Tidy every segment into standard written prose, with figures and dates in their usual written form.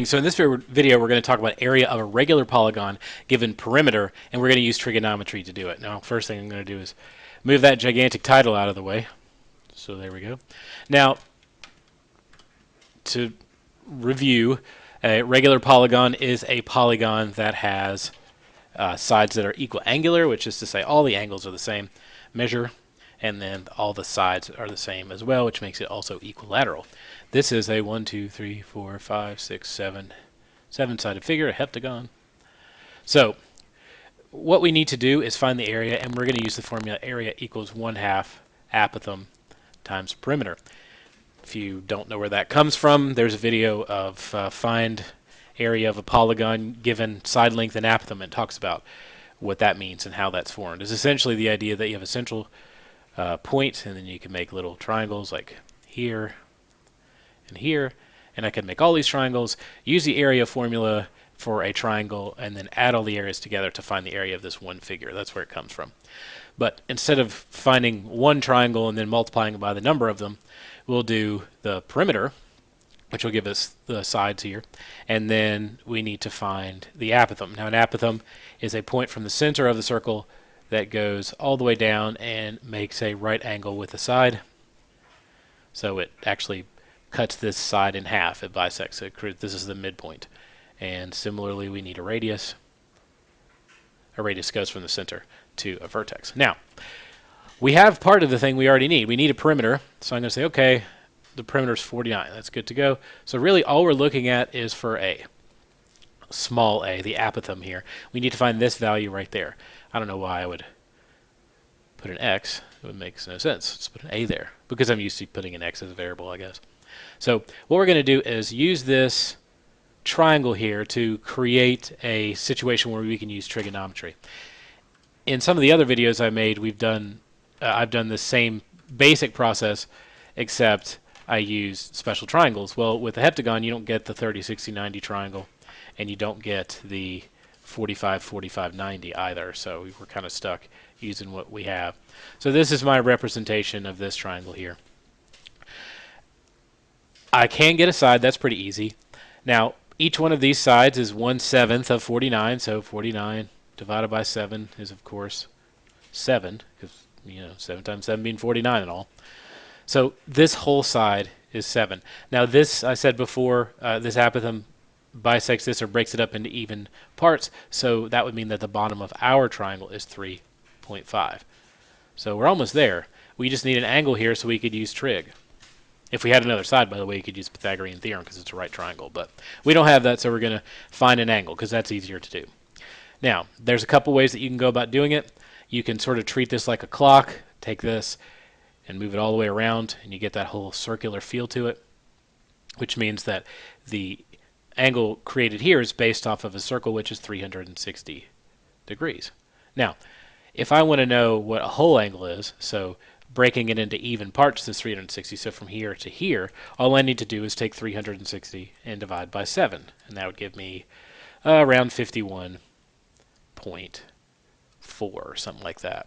So in this video, we're going to talk about area of a regular polygon given perimeter, and we're going to use trigonometry to do it. Now, first thing I'm going to do is move that gigantic title out of the way. So there we go. Now, to review, a regular polygon is a polygon that has sides that are equal angular, which is to say all the angles are the same measure, and then all the sides are the same as well, which makes it also equilateral. This is a 1, 2, 3, 4, 5, 6, 7, seven-sided figure, a heptagon. So what we need to do is find the area, and we're going to use the formula area equals 1/2 apothem times perimeter. If you don't know where that comes from, there's a video of find area of a polygon given side length and apothem, and talks about what that means and how that's formed. It's essentially the idea that you have a central point, and then you can make little triangles like here and here, and I can make all these triangles, use the area formula for a triangle, and then add all the areas together to find the area of this one figure. That's where it comes from. But instead of finding one triangle and then multiplying it by the number of them, we'll do the perimeter, which will give us the sides here, and then we need to find the apothem. Now, an apothem is a point from the center of the circle that goes all the way down and makes a right angle with the side. So it actually cuts this side in half. It bisects it. This is the midpoint. And similarly, we need a radius. A radius goes from the center to a vertex. Now, we have part of the thing we already need. We need a perimeter. So I'm going to say, okay, the perimeter is 49. That's good to go. So really, all we're looking at is for a small a, the apothem here. We need to find this value right there. I don't know why I would put an x. It would make no sense. Let's put an a there, because I'm used to putting an x as a variable, I guess. So what we're going to do is use this triangle here to create a situation where we can use trigonometry. In some of the other videos I made, I've done the same basic process, except I use special triangles. Well, with the heptagon, you don't get the 30, 60, 90 triangle, and you don't get the 45, 45, 90 either, so we're kind of stuck using what we have. So this is my representation of this triangle here. I can get a side. That's pretty easy. Now, each one of these sides is 1/7 of 49, so 49 divided by 7 is, of course, 7, because, 7 times 7 being 49 and all. So this whole side is 7. Now this, I said before, this apothem bisects this or breaks it up into even parts, so that would mean that the bottom of our triangle is 3.5. So we're almost there. We just need an angle here so we could use trig. If we had another side, by the way, you could use Pythagorean theorem because it's a right triangle, but we don't have that, so we're going to find an angle because that's easier to do. Now, there's a couple ways that you can go about doing it. You can sort of treat this like a clock, take this and move it all the way around, and you get that whole circular feel to it, which means that the angle created here is based off of a circle, which is 360 degrees. Now, if I want to know what a whole angle is, so breaking it into even parts is 360, so from here to here, all I need to do is take 360 and divide by 7, and that would give me around 51.4 or something like that.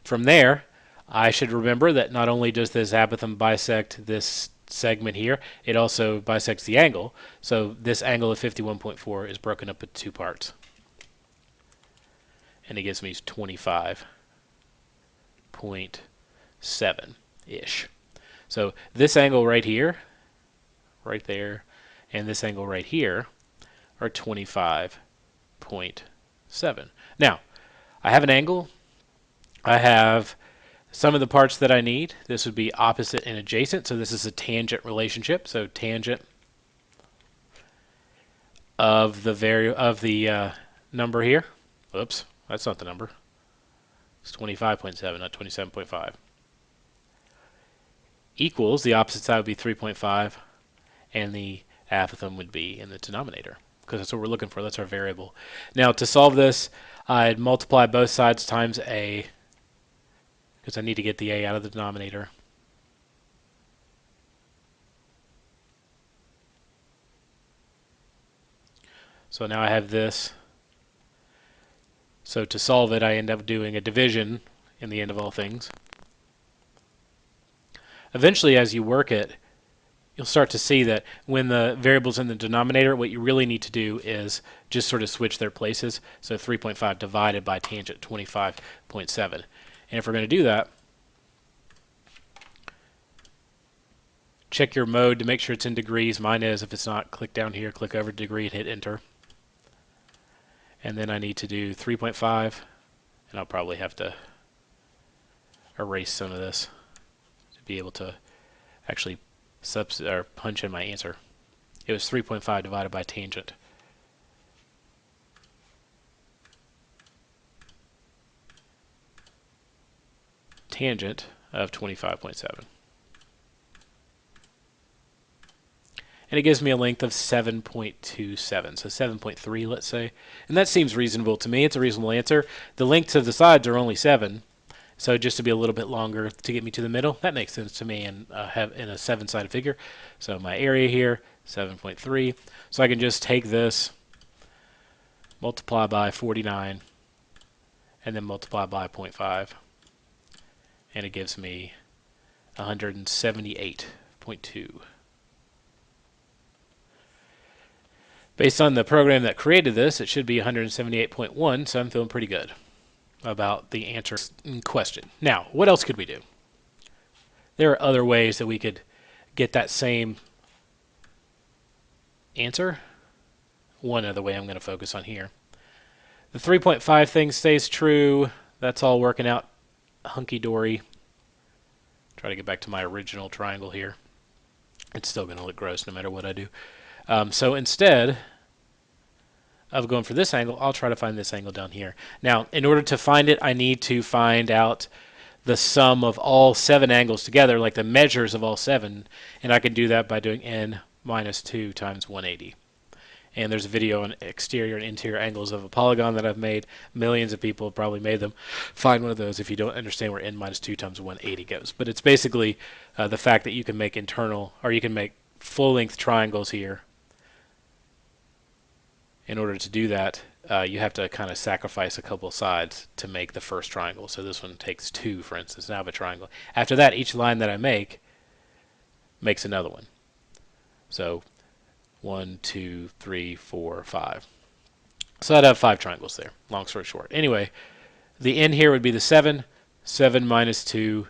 From there, I should remember that not only does this apothem bisect this segment here, it also bisects the angle, so this angle of 51.4 is broken up into two parts, and it gives me 25.7-ish. So this angle right here, right there, and this angle right here are 25.7. Now, I have an angle. I have some of the parts that I need. This would be opposite and adjacent, so this is a tangent relationship. So tangent of the number here. Oops, that's not the number. It's 25.7, not 27.5. Equals, the opposite side would be 3.5, and the apothem would be in the denominator, because that's what we're looking for. That's our variable. Now, to solve this, I'd multiply both sides times a, because I need to get the a out of the denominator. So now I have this. So to solve it, I end up doing a division in the end of all things. Eventually, as you work it, you'll start to see that when the variable's in the denominator, what you really need to do is just sort of switch their places. So 3.5 divided by tangent 25.7. And if we're going to do that, check your mode to make sure it's in degrees. Mine is. If it's not, click down here, click over degree, and hit enter. And then I need to do 3.5, and I'll probably have to erase some of this to be able to actually punch in my answer. It was 3.5 divided by tangent. Tangent of 25.7. And it gives me a length of 7.27, so 7.3, let's say. And that seems reasonable to me. It's a reasonable answer. The lengths of the sides are only 7, so just to be a little bit longer to get me to the middle, that makes sense to me and have in a 7-sided figure. So my area here, 7.3. So I can just take this, multiply by 49, and then multiply by 0.5, and it gives me 178.2. Based on the program that created this, it should be 178.1, so I'm feeling pretty good about the answer in question. Now, what else could we do? There are other ways that we could get that same answer. One other way I'm going to focus on here. The 3.5 thing stays true. That's all working out hunky-dory. Try to get back to my original triangle here. It's still going to look gross no matter what I do. So instead of going for this angle, I'll try to find this angle down here. Now, in order to find it, I need to find out the sum of all 7 angles together, like the measures of all 7, and I can do that by doing n minus 2 times 180. And there's a video on exterior and interior angles of a polygon that I've made. Millions of people have probably made them. Find one of those if you don't understand where n minus 2 times 180 goes. But it's basically the fact that you can make internal, or you can make full-length triangles here. In order to do that, you have to kind of sacrifice a couple sides to make the first triangle. So this one takes 2, for instance. Now I have a triangle. After that, each line that I make makes another one. So 1, 2, 3, 4, 5. So I'd have 5 triangles there, long story short. Anyway, the n here would be the 7. 7 minus 2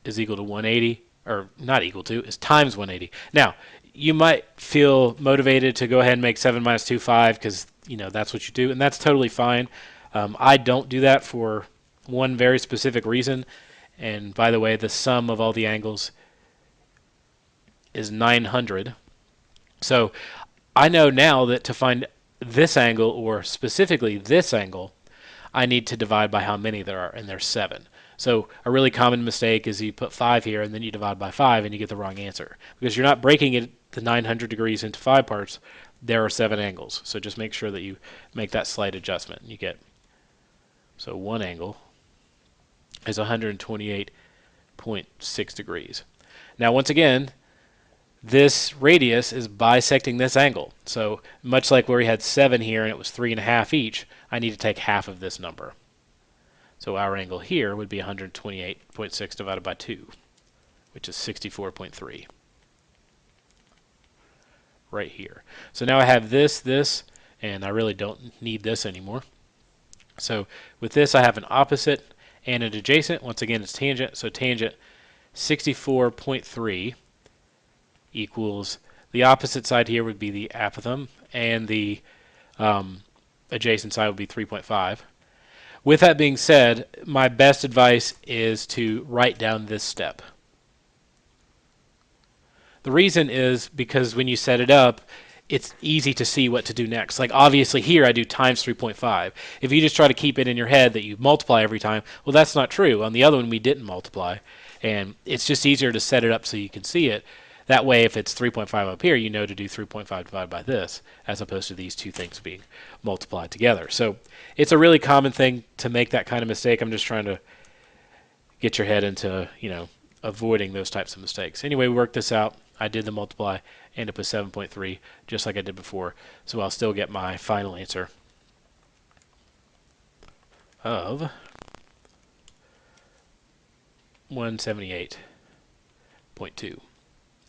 is equal to 180, or not equal to, is times 180. Now, you might feel motivated to go ahead and make 7 minus 2, 5, because that's what you do, and that's totally fine. I don't do that for one very specific reason, and by the way, the sum of all the angles is 900. So I know now that to find this angle, or specifically this angle, I need to divide by how many there are, and there's 7. So a really common mistake is you put 5 here and then you divide by 5 and you get the wrong answer, because you're not breaking it the 900 degrees into 5 parts. There are 7 angles, so just make sure that you make that slight adjustment. You get, so one angle is 128.6 degrees. Now once again, this radius is bisecting this angle. So much like where we had 7 here and it was 3.5 each, I need to take half of this number. So our angle here would be 128.6 divided by 2, which is 64.3. Right here. So now I have this, and I really don't need this anymore. So with this I have an opposite and an adjacent. Once again, it's tangent. So tangent 64.3 equals, the opposite side here would be the apothem, and the adjacent side would be 3.5. With that being said, my best advice is to write down this step. The reason is because when you set it up, it's easy to see what to do next. Like obviously here I do times 3.5. If you just try to keep it in your head that you multiply every time, well, that's not true. On the other one we didn't multiply, and it's just easier to set it up so you can see it. That way, if it's 3.5 up here, you know to do 3.5 divided by this, as opposed to these two things being multiplied together. So it's a really common thing to make that kind of mistake. I'm just trying to get your head into, avoiding those types of mistakes. Anyway, we worked this out. I did the multiply, end up with 7.3, just like I did before. So I'll still get my final answer of 178.2.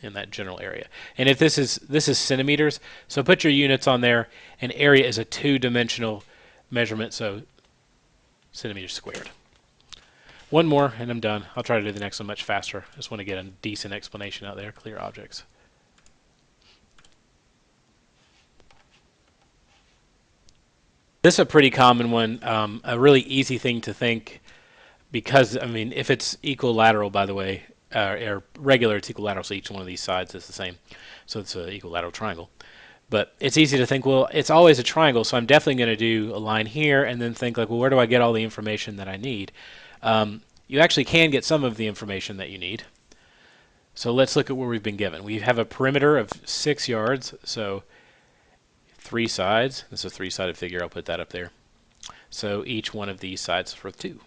in that general area. And if this is centimeters, so put your units on there, and area is a two-dimensional measurement, so centimeters squared. One more and I'm done. I'll try to do the next one much faster. I just want to get a decent explanation out there. Clear objects. This is a pretty common one, a really easy thing to think, because, I mean, if it's equilateral, by the way, or regular, it's equilateral, so each one of these sides is the same. So it's an equilateral triangle. But it's easy to think, well, it's always a triangle, so I'm definitely going to do a line here and then think, like, well, where do I get all the information that I need? You actually can get some of the information that you need. So let's look at what we've been given. We have a perimeter of 6 yards, so 3 sides. This is a 3-sided figure. I'll put that up there. So each one of these sides is worth 2.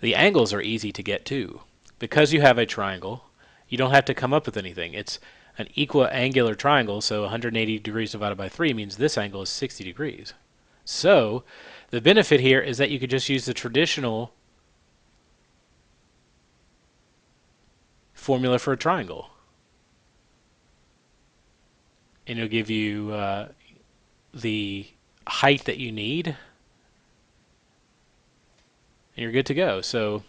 The angles are easy to get too. Because you have a triangle, you don't have to come up with anything. It's an equiangular triangle, so 180 degrees divided by 3 means this angle is 60 degrees. So the benefit here is that you could just use the traditional formula for a triangle. And it'll give you the height that you need, and you're good to go. So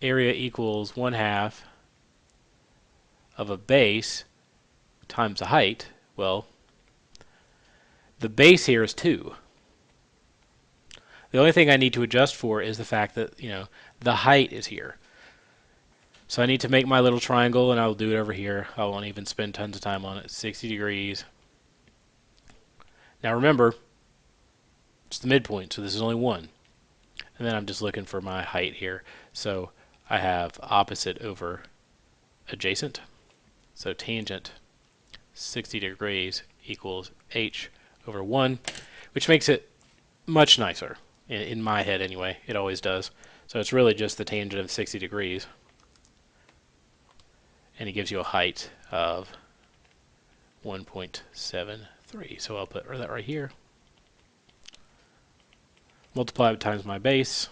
area equals 1/2 of a base times the height. Well, the base here is 2. The only thing I need to adjust for is the fact that, the height is here. So I need to make my little triangle, and I'll do it over here. I won't even spend tons of time on it. 60 degrees. Now remember, it's the midpoint, so this is only 1. And then I'm just looking for my height here. So I have opposite over adjacent. So tangent 60 degrees equals h over 1, which makes it much nicer. In my head anyway, it always does. So it's really just the tangent of 60 degrees. And it gives you a height of 1.73. So I'll put that right here. Multiply it times my base.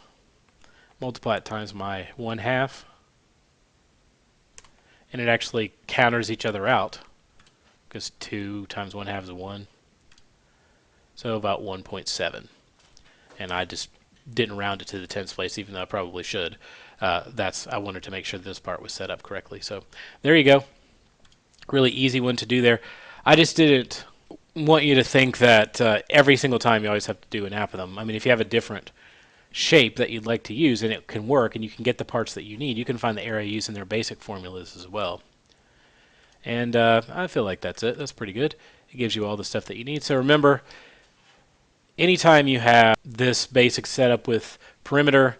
Multiply it times my 1/2. And it actually counters each other out, because 2 times 1/2 is 1. So about 1.7. And I just didn't round it to the tens place, even though I probably should. I wanted to make sure this part was set up correctly. So there you go. Really easy one to do there. I just didn't want you to think that every single time you always have to do an apothem. I mean, if you have a different shape that you'd like to use and it can work and you can get the parts that you need, you can find the area using their basic formulas as well. And I feel like that's it. That's pretty good. It gives you all the stuff that you need. So remember, anytime you have this basic setup with perimeter,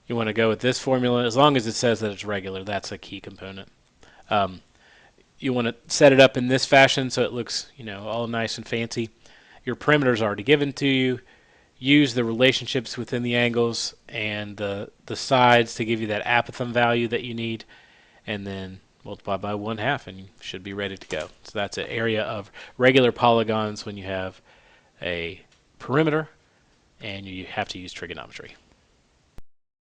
you want to go with this formula. As long as it says that it's regular, that's a key component. You want to set it up in this fashion so it looks, all nice and fancy. Your perimeter's already given to you. Use the relationships within the angles and the sides to give you that apothem value that you need, and then multiply by 1/2 and you should be ready to go. So that's an area of regular polygons when you have a perimeter and you have to use trigonometry.